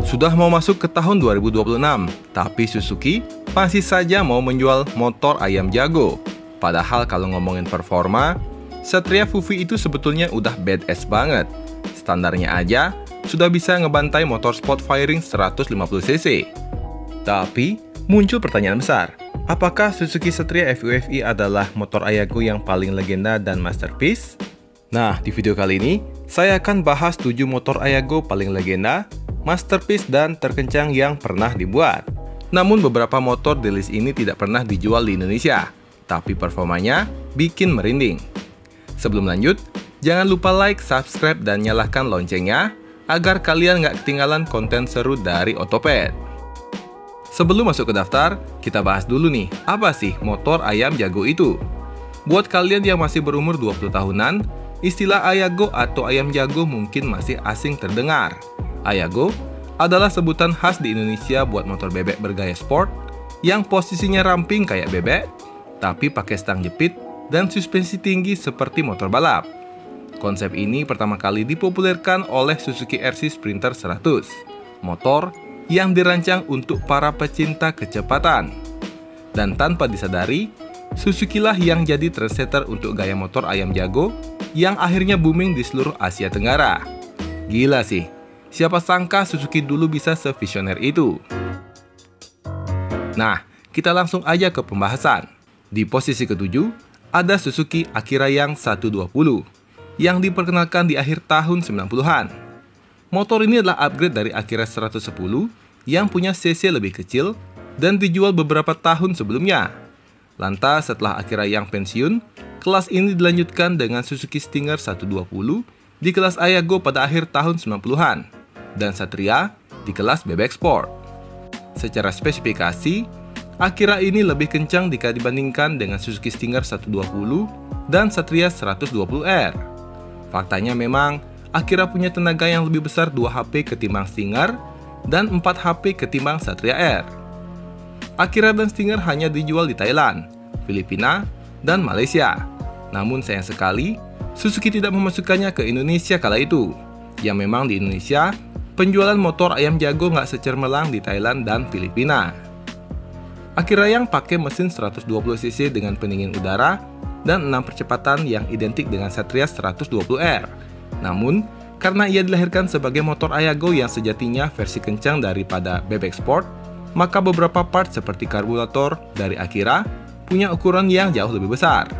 Sudah mau masuk ke tahun 2026, tapi Suzuki masih saja mau menjual motor ayam jago. Padahal kalau ngomongin performa, Satria Fufi itu sebetulnya udah badass banget. Standarnya aja sudah bisa ngebantai motor sport firing 150cc. Tapi muncul pertanyaan besar, apakah Suzuki Satria FUFI adalah motor Ayago yang paling legenda dan masterpiece? Nah, di video kali ini saya akan bahas 7 motor Ayago paling legenda, masterpiece, dan terkencang yang pernah dibuat. Namun beberapa motor di list ini tidak pernah dijual di Indonesia, tapi performanya bikin merinding. Sebelum lanjut, jangan lupa like, subscribe, dan nyalakan loncengnya agar kalian nggak ketinggalan konten seru dari Otopet. Sebelum masuk ke daftar, kita bahas dulu nih, apa sih motor ayam jago itu? Buat kalian yang masih berumur 20 tahunan, istilah Ayago atau ayam jago mungkin masih asing terdengar. Ayago adalah sebutan khas di Indonesia buat motor bebek bergaya sport yang posisinya ramping kayak bebek, tapi pakai stang jepit dan suspensi tinggi seperti motor balap. Konsep ini pertama kali dipopulerkan oleh Suzuki RC Sprinter 100, motor yang dirancang untuk para pecinta kecepatan. Dan tanpa disadari, Suzuki lah yang jadi trendsetter untuk gaya motor ayam jago yang akhirnya booming di seluruh Asia Tenggara. Gila sih, siapa sangka Suzuki dulu bisa sevisioner itu. Nah, kita langsung aja ke pembahasan. Di posisi ke-7, ada Suzuki Akira yang 120, yang diperkenalkan di akhir tahun 90-an. Motor ini adalah upgrade dari Akira 110 yang punya cc lebih kecil dan dijual beberapa tahun sebelumnya. Lantas setelah Akira yang pensiun, kelas ini dilanjutkan dengan Suzuki Stinger 120 di kelas Ayago pada akhir tahun 90-an, dan Satria di kelas bebek sport. Secara spesifikasi, Akira ini lebih kencang jika dibandingkan dengan Suzuki Stinger 120 dan Satria 120R. Faktanya memang, Akira punya tenaga yang lebih besar 2 HP ketimbang Stinger dan 4 HP ketimbang Satria R. Akira dan Stinger hanya dijual di Thailand, Filipina, dan Malaysia. Namun sayang sekali, Suzuki tidak memasukkannya ke Indonesia kala itu. Yang memang di Indonesia, penjualan motor ayam jago nggak secermelang di Thailand dan Filipina. Akira yang pakai mesin 120cc dengan pendingin udara dan 6 percepatan yang identik dengan Satria 120R. Namun, karena ia dilahirkan sebagai motor Ayago yang sejatinya versi kencang daripada bebek sport, maka beberapa part seperti karburator dari Akira punya ukuran yang jauh lebih besar.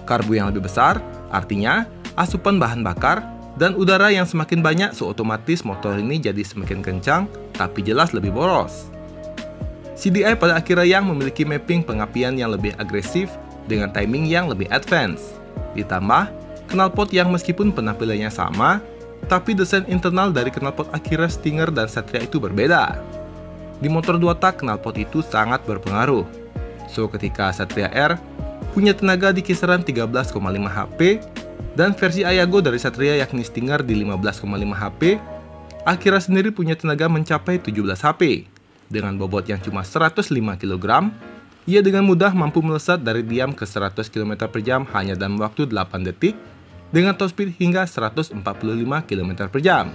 Karbu yang lebih besar artinya asupan bahan bakar dan udara yang semakin banyak, otomatis motor ini jadi semakin kencang tapi jelas lebih boros. CDI pada Akira yang memiliki mapping pengapian yang lebih agresif dengan timing yang lebih advance. Ditambah knalpot yang meskipun penampilannya sama, tapi desain internal dari knalpot Akira, Stinger, dan Satria itu berbeda. Di motor 2 tak, knalpot itu sangat berpengaruh. So, ketika Satria R punya tenaga di kisaran 13,5 HP, dan versi Ayago dari Satria yakni Stinger di 15,5 HP, Akira sendiri punya tenaga mencapai 17 HP. Dengan bobot yang cuma 105 kg, ia dengan mudah mampu melesat dari diam ke 100 km per jam hanya dalam waktu 8 detik, dengan top speed hingga 145 km per jam.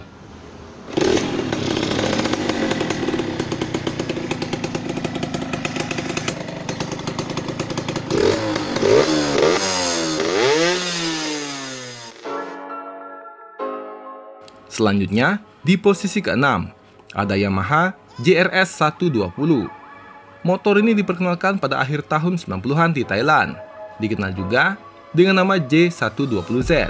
Selanjutnya, di posisi ke-6, ada Yamaha JRS 120. Motor ini diperkenalkan pada akhir tahun 90-an di Thailand, dikenal juga dengan nama J120Z.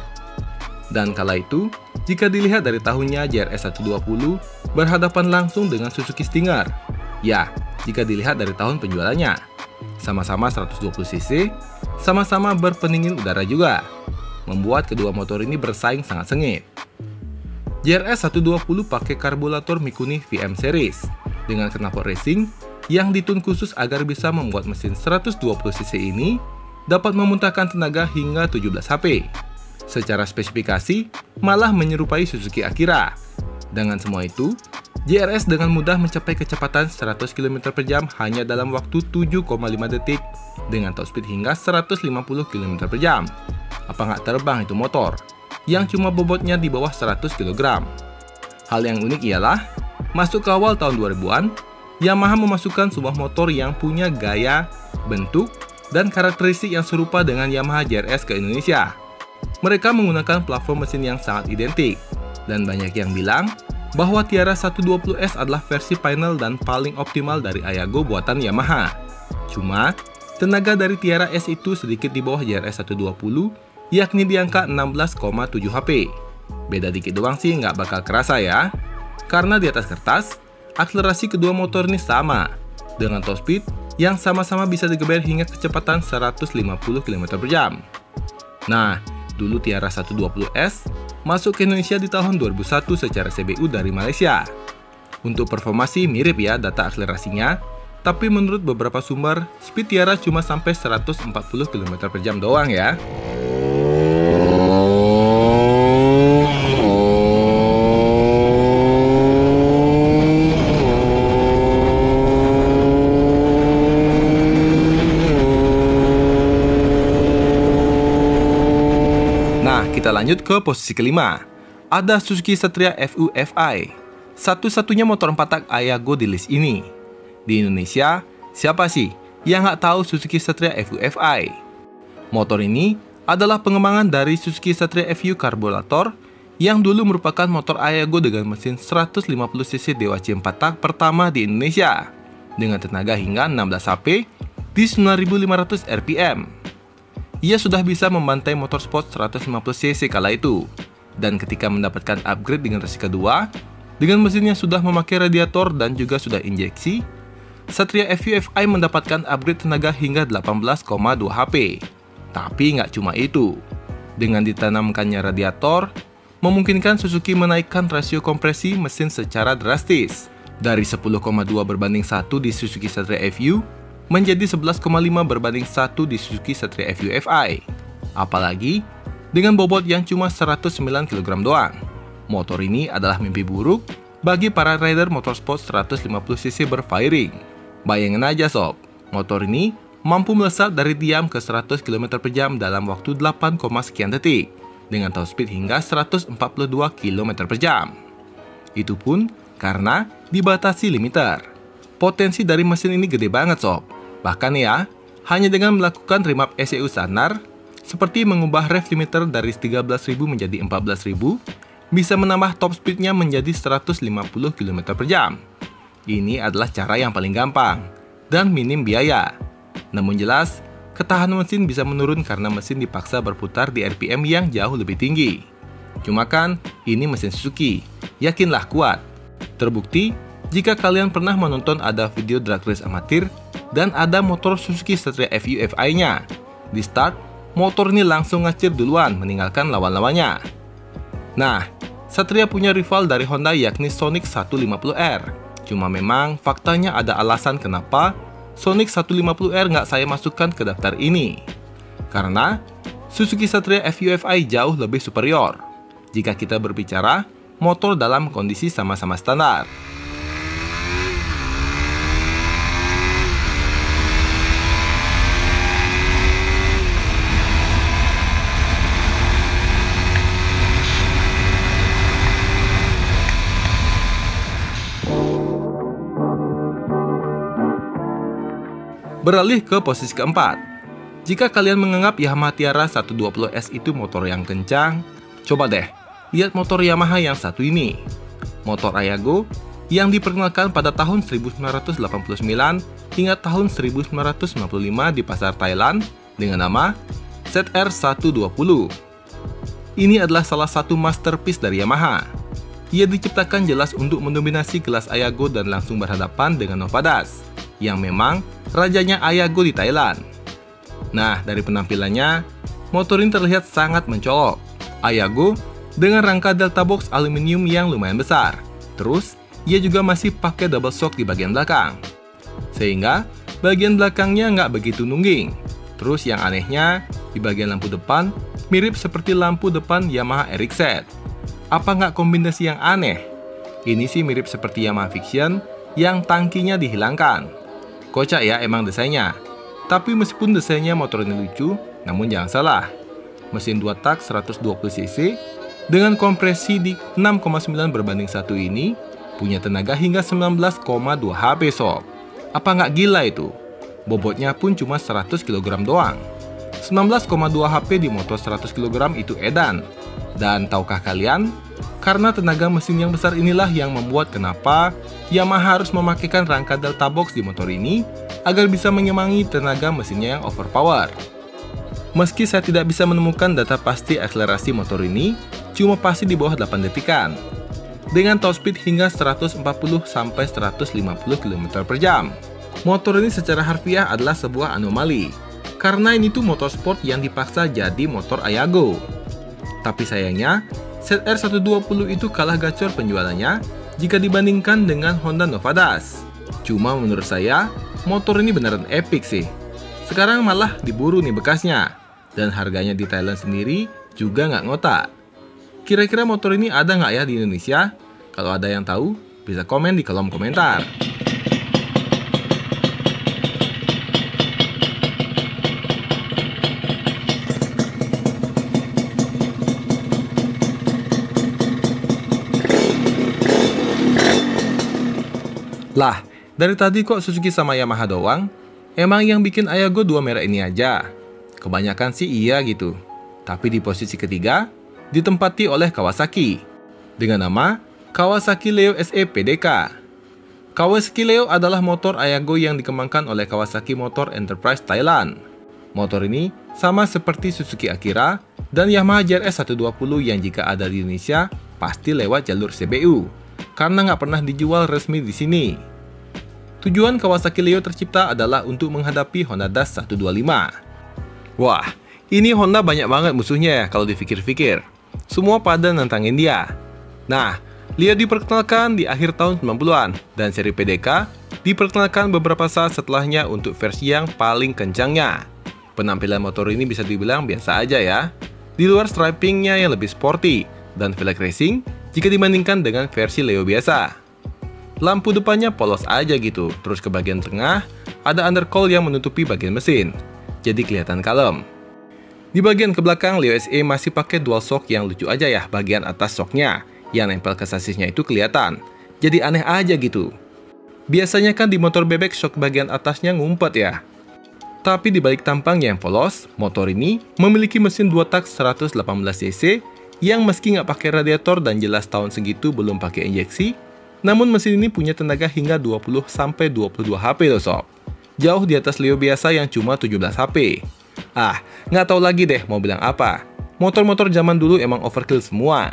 Dan kala itu, jika dilihat dari tahunnya, JRS 120 berhadapan langsung dengan Suzuki Stinger. Ya, jika dilihat dari tahun penjualannya, sama-sama 120cc, sama-sama berpendingin udara juga, membuat kedua motor ini bersaing sangat sengit. JRS 120 pakai karburator Mikuni VM Series dengan knalpot racing yang ditun khusus agar bisa membuat mesin 120cc ini dapat memuntahkan tenaga hingga 17 HP. Secara spesifikasi, malah menyerupai Suzuki Akira. Dengan semua itu, JRS dengan mudah mencapai kecepatan 100 km per jam hanya dalam waktu 7,5 detik dengan top speed hingga 150 km per jam. Apa nggak terbang itu motor? Yang cuma bobotnya di bawah 100 kg. Hal yang unik ialah, masuk ke awal tahun 2000-an, Yamaha memasukkan sebuah motor yang punya gaya, bentuk, dan karakteristik yang serupa dengan Yamaha JRS ke Indonesia. Mereka menggunakan platform mesin yang sangat identik, dan banyak yang bilang bahwa Tiara 120S adalah versi final dan paling optimal dari Ayago buatan Yamaha. Cuma, tenaga dari Tiara S itu sedikit di bawah JRS 120, yakni di angka 16,7 HP. Beda dikit doang sih, nggak bakal kerasa ya. Karena di atas kertas, akselerasi kedua motor ini sama, dengan top speed yang sama-sama bisa digeber hingga kecepatan 150 km/jam. Nah, dulu Tiara 120S masuk ke Indonesia di tahun 2001 secara CBU dari Malaysia. Untuk performa sih mirip ya data akselerasinya, tapi menurut beberapa sumber, speed Tiara cuma sampai 140 km/jam doang ya. Kita lanjut ke posisi kelima. Ada Suzuki Satria FU-FI, satu-satunya motor 4 tak Ayago di list ini. Di Indonesia, siapa sih yang nggak tahu Suzuki Satria FU-FI? Motor ini adalah pengembangan dari Suzuki Satria FU karburator yang dulu merupakan motor Ayago dengan mesin 150cc DWC 4 tak pertama di Indonesia dengan tenaga hingga 16 HP di 9.500 rpm. Ia sudah bisa membantai motor sport 150cc kala itu. Dan ketika mendapatkan upgrade dengan versi kedua, dengan mesin yang sudah memakai radiator dan juga sudah injeksi, Satria FU-FI mendapatkan upgrade tenaga hingga 18,2 HP. Tapi nggak cuma itu. Dengan ditanamkannya radiator, memungkinkan Suzuki menaikkan rasio kompresi mesin secara drastis. Dari 10,2 berbanding 1 di Suzuki Satria FU, menjadi 11,5 berbanding 1 di Suzuki Satria FU-FI. Apalagi, dengan bobot yang cuma 109 kg doang. Motor ini adalah mimpi buruk bagi para rider motorsport 150cc berfairing. Bayangin aja sob, motor ini mampu melesat dari diam ke 100 km/jam dalam waktu 8, sekian detik, dengan top speed hingga 142 km/jam. Itu pun karena dibatasi limiter. Potensi dari mesin ini gede banget sob. Bahkan ya, hanya dengan melakukan remap ECU standar, seperti mengubah rev limiter dari 13.000 menjadi 14.000, bisa menambah top speednya menjadi 150 km/jam. Ini adalah cara yang paling gampang dan minim biaya. Namun jelas, ketahanan mesin bisa menurun karena mesin dipaksa berputar di RPM yang jauh lebih tinggi. Cuma kan, ini mesin Suzuki, yakinlah kuat. Terbukti, jika kalian pernah menonton ada video drag race amatir dan ada motor Suzuki Satria FU-FI-nya. Di start, motor ini langsung ngacir duluan meninggalkan lawan-lawannya. Nah, Satria punya rival dari Honda yakni Sonic 150R. Cuma memang faktanya ada alasan kenapa Sonic 150R nggak saya masukkan ke daftar ini. Karena Suzuki Satria FU-FI jauh lebih superior jika kita berbicara motor dalam kondisi sama-sama standar. Beralih ke posisi keempat. Jika kalian menganggap Yamaha Tiara 120S itu motor yang kencang, coba deh lihat motor Yamaha yang satu ini. Motor Ayago yang diperkenalkan pada tahun 1989 hingga tahun 1995 di pasar Thailand dengan nama ZR120. Ini adalah salah satu masterpiece dari Yamaha. Ia diciptakan jelas untuk mendominasi kelas Ayago dan langsung berhadapan dengan Novadas, yang memang rajanya Ayago di Thailand. Nah, dari penampilannya, motor ini terlihat sangat mencolok. Ayago dengan rangka delta box aluminium yang lumayan besar. Terus, ia juga masih pakai double shock di bagian belakang. Sehingga, bagian belakangnya nggak begitu nungging. Terus yang anehnya, di bagian lampu depan, mirip seperti lampu depan Yamaha RX-Z. Apa nggak kombinasi yang aneh? Ini sih mirip seperti Yamaha Vision yang tangkinya dihilangkan. Kocak ya emang desainnya. Tapi meskipun desainnya motor ini lucu, namun jangan salah. Mesin 2 tak 120cc dengan kompresi di 6,9 berbanding 1 ini, punya tenaga hingga 19,2 HP sob. Apa nggak gila itu? Bobotnya pun cuma 100 kg doang. 19,2 HP di motor 100 kg itu edan. Dan tahukah kalian? Karena tenaga mesin yang besar inilah yang membuat kenapa Yamaha harus memakaikan rangka delta box di motor ini agar bisa menyemangi tenaga mesinnya yang overpower. Meski saya tidak bisa menemukan data pasti akselerasi motor ini, cuma pasti di bawah 8 detikan. Dengan top speed hingga 140-150 km per jam. Motor ini secara harfiah adalah sebuah anomali, karena ini tuh motorsport yang dipaksa jadi motor Ayago. Tapi sayangnya, ZR120 itu kalah gacor penjualannya jika dibandingkan dengan Honda Nova Dash. Cuma menurut saya, motor ini beneran epic sih. Sekarang malah diburu nih bekasnya, dan harganya di Thailand sendiri juga nggak ngotak. Kira-kira motor ini ada nggak ya di Indonesia? Kalau ada yang tahu, bisa komen di kolom komentar. Lah, dari tadi kok Suzuki sama Yamaha doang? Emang yang bikin Ayago dua merek ini aja? Kebanyakan sih iya gitu. Tapi di posisi ketiga, ditempati oleh Kawasaki dengan nama Kawasaki Leo SE PDK. Kawasaki Leo adalah motor Ayago yang dikembangkan oleh Kawasaki Motor Enterprise Thailand. Motor ini sama seperti Suzuki Akira dan Yamaha JRS 120 yang jika ada di Indonesia pasti lewat jalur CBU, karena nggak pernah dijual resmi di sini. Tujuan Kawasaki Leo tercipta adalah untuk menghadapi Honda Dash 125. Wah, ini Honda banyak banget musuhnya ya kalau dipikir-pikir. Semua pada nantangin dia. Nah, Leo diperkenalkan di akhir tahun 90-an dan seri PDK diperkenalkan beberapa saat setelahnya untuk versi yang paling kencangnya. Penampilan motor ini bisa dibilang biasa aja ya. Di luar stripingnya yang lebih sporty dan velg racing jika dibandingkan dengan versi Leo biasa. Lampu depannya polos aja gitu, terus ke bagian tengah ada undercoil yang menutupi bagian mesin, jadi kelihatan kalem. Di bagian ke belakang Leo SE masih pakai dual shock yang lucu aja ya, bagian atas shocknya yang nempel ke sasisnya itu kelihatan, jadi aneh aja gitu. Biasanya kan di motor bebek shock bagian atasnya ngumpet ya. Tapi di balik tampangnya yang polos, motor ini memiliki mesin 2 tak 118 cc yang meski nggak pakai radiator dan jelas tahun segitu belum pakai injeksi, namun mesin ini punya tenaga hingga 20-22 HP loh sob. Jauh di atas Leo biasa yang cuma 17 HP. Ah, nggak tahu lagi deh mau bilang apa. Motor-motor zaman dulu emang overkill semua.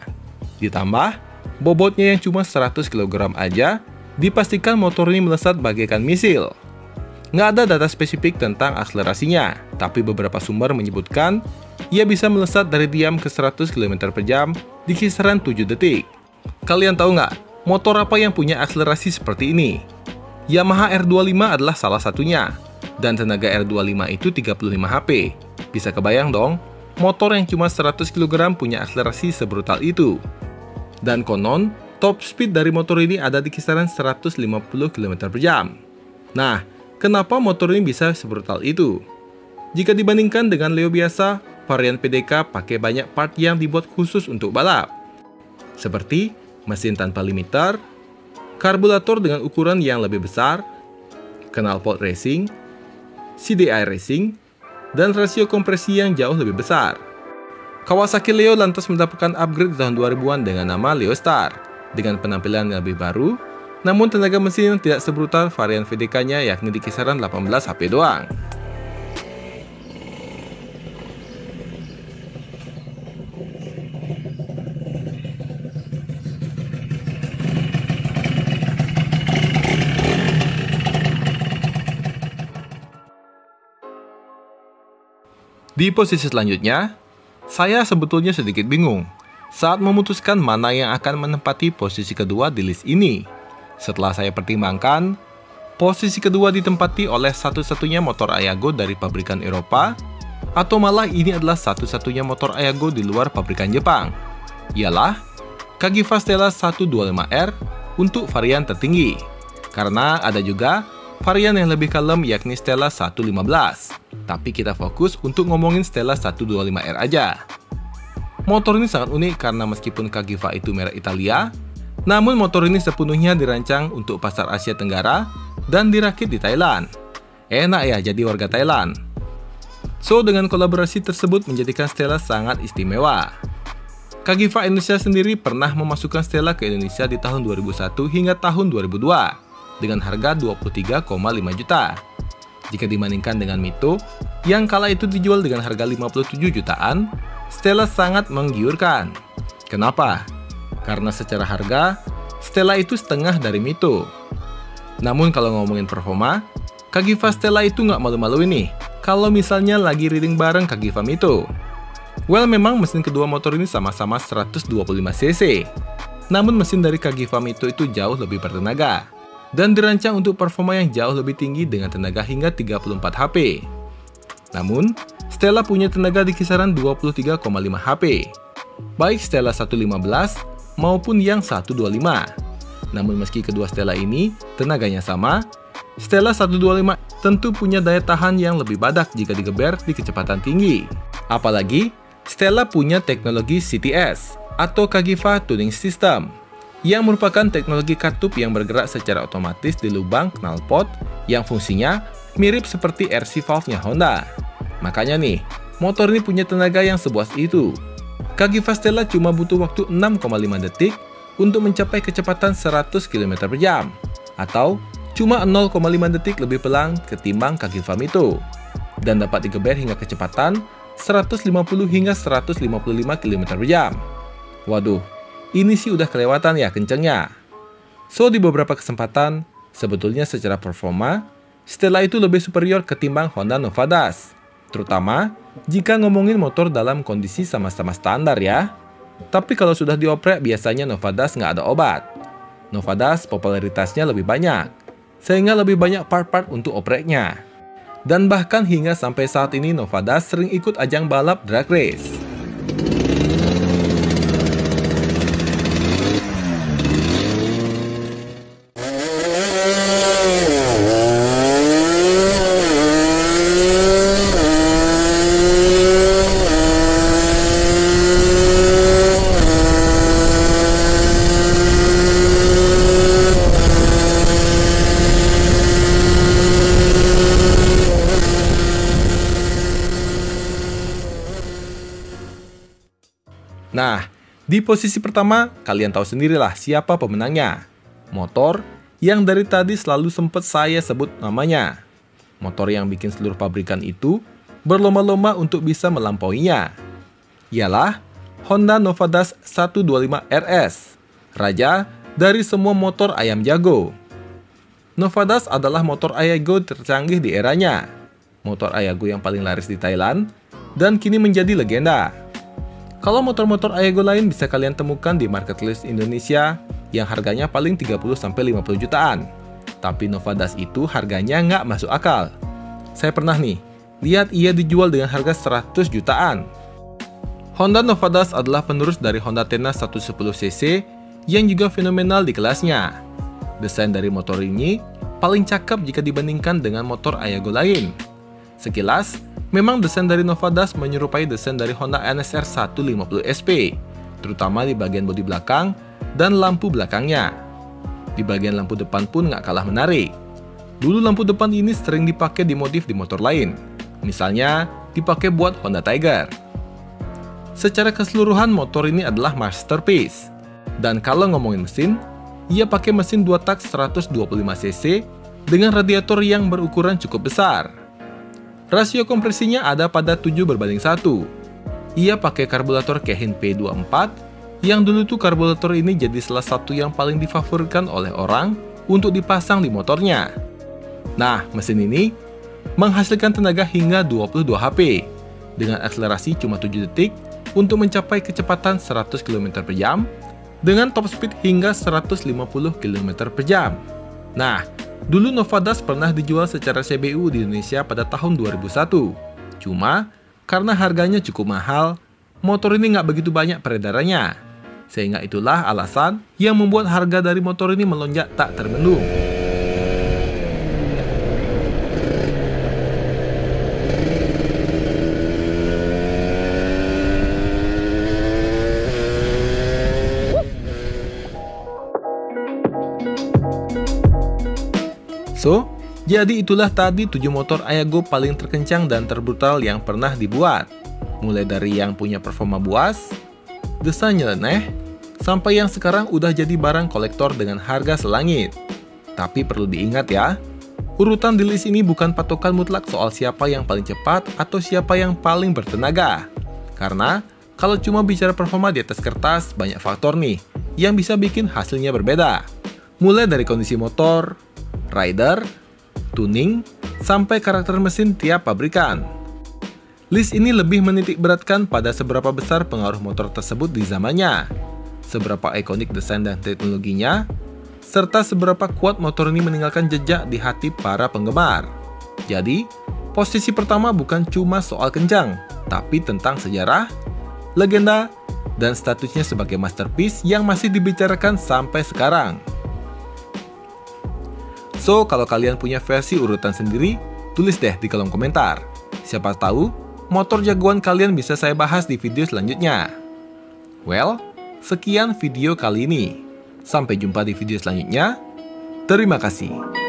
Ditambah, bobotnya yang cuma 100 kg aja, dipastikan motor ini melesat bagaikan misil. Nggak ada data spesifik tentang akselerasinya, tapi beberapa sumber menyebutkan ia bisa melesat dari diam ke 100 km per jam di kisaran 7 detik. Kalian tahu nggak, motor apa yang punya akselerasi seperti ini? Yamaha R25 adalah salah satunya, dan tenaga R25 itu 35 HP. Bisa kebayang dong, motor yang cuma 100 kg punya akselerasi sebrutal itu. Dan konon, top speed dari motor ini ada di kisaran 150 km per jam. Nah, kenapa motor ini bisa sebrutal itu? Jika dibandingkan dengan Leo biasa, varian PDK pakai banyak part yang dibuat khusus untuk balap. Seperti mesin tanpa limiter, karburator dengan ukuran yang lebih besar, knalpot racing, CDI racing, dan rasio kompresi yang jauh lebih besar. Kawasaki Leo lantas mendapatkan upgrade di tahun 2000-an dengan nama Leo Star, dengan penampilan yang lebih baru, namun tenaga mesin yang tidak sebrutal varian VDK-nya yakni di kisaran 18 HP doang. Di posisi selanjutnya, saya sebetulnya sedikit bingung saat memutuskan mana yang akan menempati posisi kedua di list ini. Setelah saya pertimbangkan, posisi kedua ditempati oleh satu-satunya motor Ayago dari pabrikan Eropa, atau malah ini adalah satu-satunya motor Ayago di luar pabrikan Jepang. Ialah Kagifa Stella 125R untuk varian tertinggi, karena ada juga varian yang lebih kalem yakni Stella 115. Tapi kita fokus untuk ngomongin Stella 125R aja. Motor ini sangat unik karena meskipun Cagiva itu merek Italia, namun motor ini sepenuhnya dirancang untuk pasar Asia Tenggara dan dirakit di Thailand. Enak ya jadi warga Thailand. So, dengan kolaborasi tersebut menjadikan Stella sangat istimewa. Cagiva Indonesia sendiri pernah memasukkan Stella ke Indonesia di tahun 2001 hingga tahun 2002 dengan harga 23,5 juta. Jika dibandingkan dengan Mito, yang kala itu dijual dengan harga 57 jutaan, Stella sangat menggiurkan. Kenapa? Karena secara harga, Stella itu setengah dari Mito. Namun kalau ngomongin performa, Cagiva Stella itu nggak malu-malu ini kalau misalnya lagi riding bareng Cagiva Mito. Well, memang mesin kedua motor ini sama-sama 125 cc. Namun mesin dari Cagiva Mito itu jauh lebih bertenaga dan dirancang untuk performa yang jauh lebih tinggi dengan tenaga hingga 34 HP. Namun, Stella punya tenaga di kisaran 23,5 HP, baik Stella 115 maupun yang 125. Namun meski kedua Stella ini tenaganya sama, Stella 125 tentu punya daya tahan yang lebih badak jika digeber di kecepatan tinggi. Apalagi, Stella punya teknologi CTS atau Cagiva Tuning System, yang merupakan teknologi katup yang bergerak secara otomatis di lubang knalpot yang fungsinya mirip seperti RC valve-nya Honda. Makanya nih, motor ini punya tenaga yang sebuas itu. Cagiva Stella cuma butuh waktu 6,5 detik untuk mencapai kecepatan 100 km/jam, atau cuma 0,5 detik lebih pelan ketimbang Cagiva Mito, dan dapat digeber hingga kecepatan 150 hingga 155 km/jam. Waduh, ini sih udah kelewatan ya kencengnya. So, di beberapa kesempatan, sebetulnya secara performa, Stella itu lebih superior ketimbang Honda Nova Dash. Terutama jika ngomongin motor dalam kondisi sama-sama standar ya. Tapi kalau sudah dioprek, biasanya Nova Dash nggak ada obat. Nova Dash popularitasnya lebih banyak, sehingga lebih banyak part-part untuk opreknya. Dan bahkan hingga sampai saat ini Nova Dash sering ikut ajang balap drag race. Nah, di posisi pertama, kalian tahu sendirilah siapa pemenangnya. Motor yang dari tadi selalu sempat saya sebut namanya. Motor yang bikin seluruh pabrikan itu berlomba-lomba untuk bisa melampauinya. Ialah Honda Nova Dash 125 RS, raja dari semua motor ayam jago. Nova Dash adalah motor Ayago tercanggih di eranya. Motor Ayago yang paling laris di Thailand dan kini menjadi legenda. Kalau motor-motor Ayago lain bisa kalian temukan di marketplace Indonesia yang harganya paling 30-50 jutaan. Tapi Nova Dash itu harganya nggak masuk akal. Saya pernah nih, lihat ia dijual dengan harga 100 jutaan. Honda Nova Dash adalah penerus dari Honda Tena 110cc yang juga fenomenal di kelasnya. Desain dari motor ini paling cakep jika dibandingkan dengan motor Ayago lain. Sekilas, memang desain dari Nova Dash menyerupai desain dari Honda NSR 150 SP, terutama di bagian bodi belakang dan lampu belakangnya. Di bagian lampu depan pun nggak kalah menarik. Dulu lampu depan ini sering dipakai di modif di motor lain, misalnya dipakai buat Honda Tiger. Secara keseluruhan motor ini adalah masterpiece. Dan kalau ngomongin mesin, ia pakai mesin 2 tak 125cc dengan radiator yang berukuran cukup besar. Rasio kompresinya ada pada 7:1. Ia pakai karburator Keihin P24, yang dulu tuh karburator ini jadi salah satu yang paling difavoritkan oleh orang untuk dipasang di motornya. Nah, mesin ini menghasilkan tenaga hingga 22 HP, dengan akselerasi cuma 7 detik untuk mencapai kecepatan 100 km/jam, dengan top speed hingga 150 km/jam. Nah, dulu Nova Dash pernah dijual secara CBU di Indonesia pada tahun 2001. Cuma, karena harganya cukup mahal, motor ini nggak begitu banyak peredarannya. Sehingga itulah alasan yang membuat harga dari motor ini melonjak tak terbendung. So, jadi itulah tadi 7 motor Ayago paling terkencang dan terbrutal yang pernah dibuat. Mulai dari yang punya performa buas, desain nyeleneh, sampai yang sekarang udah jadi barang kolektor dengan harga selangit. Tapi perlu diingat ya, urutan di list ini bukan patokan mutlak soal siapa yang paling cepat atau siapa yang paling bertenaga. Karena kalau cuma bicara performa di atas kertas, banyak faktor nih yang bisa bikin hasilnya berbeda. Mulai dari kondisi motor, rider, tuning, sampai karakter mesin tiap pabrikan. List ini lebih menitik beratkan pada seberapa besar pengaruh motor tersebut di zamannya, seberapa ikonik desain dan teknologinya, serta seberapa kuat motor ini meninggalkan jejak di hati para penggemar. Jadi, posisi pertama bukan cuma soal kencang, tapi tentang sejarah, legenda, dan statusnya sebagai masterpiece yang masih dibicarakan sampai sekarang. So, kalau kalian punya versi urutan sendiri, tulis deh di kolom komentar. Siapa tahu, motor jagoan kalian bisa saya bahas di video selanjutnya. Well, sekian video kali ini. Sampai jumpa di video selanjutnya. Terima kasih.